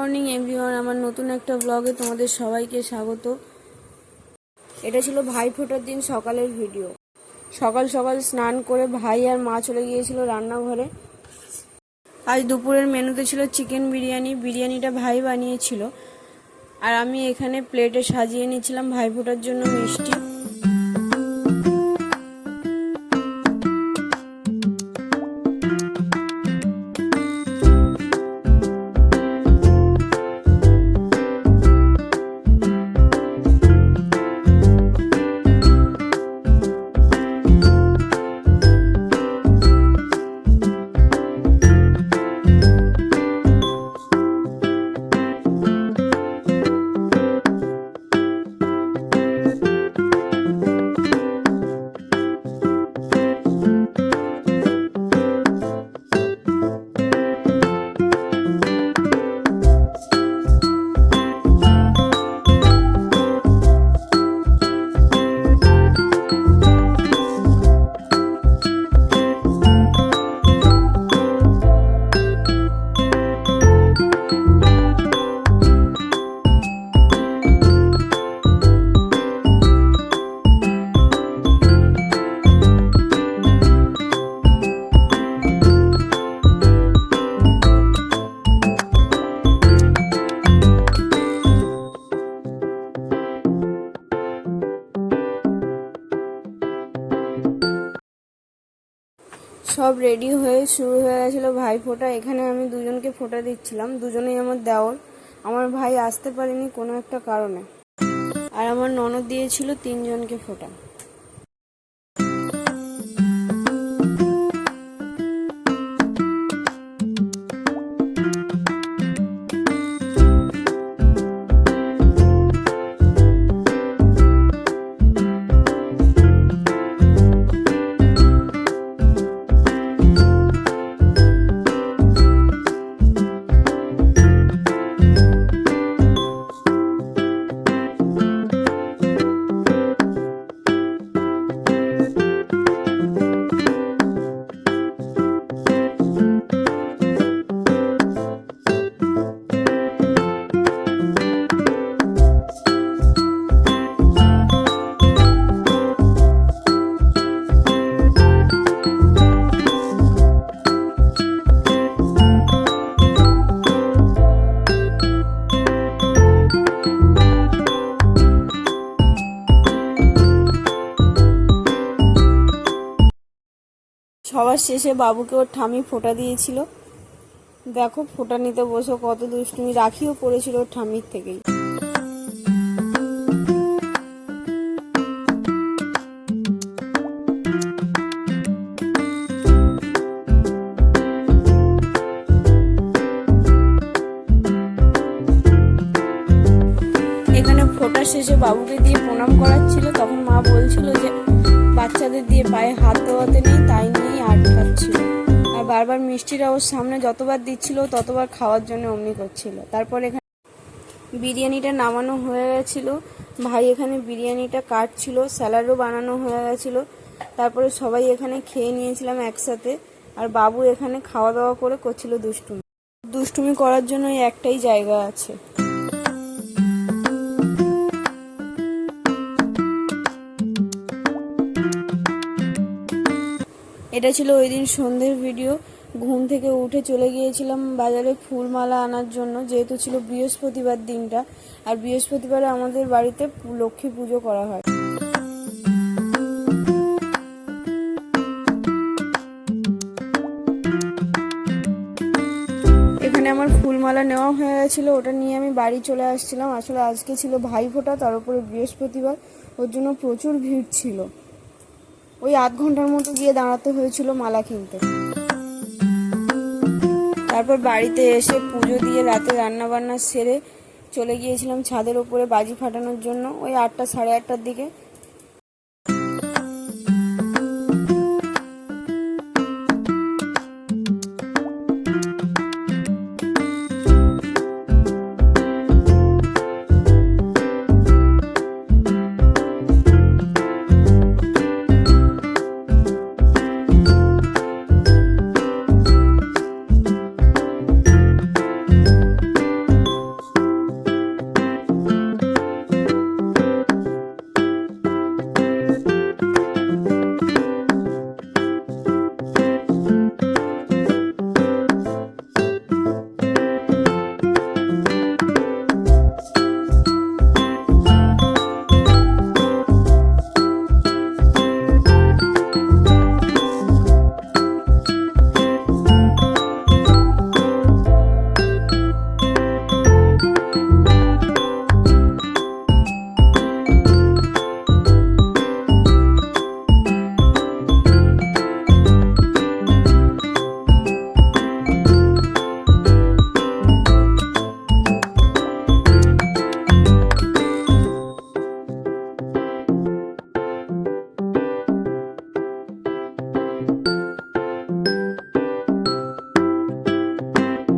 Morning everyone, আমার নতুন একটা ব্লগে তোমাদের সবাইকে স্বাগত। এটা ছিল ভাই ফোটার দিন সকালের ভিডিও। সকাল সকাল স্নান করে ভাই আর মা চলে গিয়েছিল রান্নাঘরে। আজ দুপুরের মেনুতে ছিল চিকেন বিরিয়ানি। বিরিয়ানিটা ভাই বানিয়েছিল, আর আমি এখানে প্লেটে সাজিয়ে নিয়েছিলাম ভাই ফোটার জন্য মিষ্টি। সব রেডি হয়ে শুরু হয়ে গেছিলো ভাই ফোঁটা। এখানে আমি দুজনকে ফোঁটা দিচ্ছিলাম, দুজনেই আমার দেওর। আমার ভাই আসতে পারেনি কোনো একটা কারণে, আর আমার ননদ দিয়েছিল 3 জনকে ফোঁটা। সবার শেষে বাবুকে ওর ঠামি ফোঁটা দিয়েছিল। দেখো, ফোঁটা নিতে বসো কত দুষ্টুমি, রাখিও পড়েছিল ওর ঠামির থেকেই। এখানে ফোঁটার শেষে বাবুকে দিয়ে প্রণাম করাচ্ছিল। তখন মা বলছিল যে বাচ্চাদের দিয়ে পায়ে হাত দেওয়াতে নেই, তাই নিয়েই আটকাচ্ছিল। আর বারবার মিষ্টিটা ওর সামনে যতবার দিচ্ছিল ততবার খাওয়ার জন্য অমনি করছিল। তারপর এখানে বিরিয়ানিটা নামানো হয়ে গেছিল। ভাই এখানে বিরিয়ানিটা কাটছিল, স্যালাডও বানানো হয়ে গেছিল। তারপরে সবাই এখানে খেয়ে নিয়েছিলাম একসাথে। আর বাবু এখানে খাওয়া দাওয়া করে করছিল দুষ্টুমি। দুষ্টুমি করার জন্য একটাই জায়গা আছে। এটা ছিল ওই দিন সন্ধ্যের ভিডিও। ঘুম থেকে উঠে চলে গিয়েছিলাম বাজারে ফুলমালা আনার জন্য, যেহেতু ছিল বৃহস্পতিবার দিনটা, আর বৃহস্পতিবারে আমাদের বাড়িতে লক্ষ্মী পুজো করা হয়। এখানে আমার ফুলমালা নেওয়া হয়ে গেছিলো, ওটা নিয়ে আমি বাড়ি চলে আসছিলাম। আসলে আজকে ছিল ভাই ফোঁটা, তার উপরে বৃহস্পতিবার, ওর জন্য প্রচুর ভিড় ছিল। ওই 8 ঘন্টার মতো গিয়ে দাঁড়াতে হয়েছিল মালা কিনতে। তারপর বাড়িতে এসে পুজো দিয়ে রাতে রান্না বান্না সেরে চলে গিয়েছিলাম ছাদের ওপরে বাজি ফাটানোর জন্য। ওই 8টা সাড়ে 8টার দিকে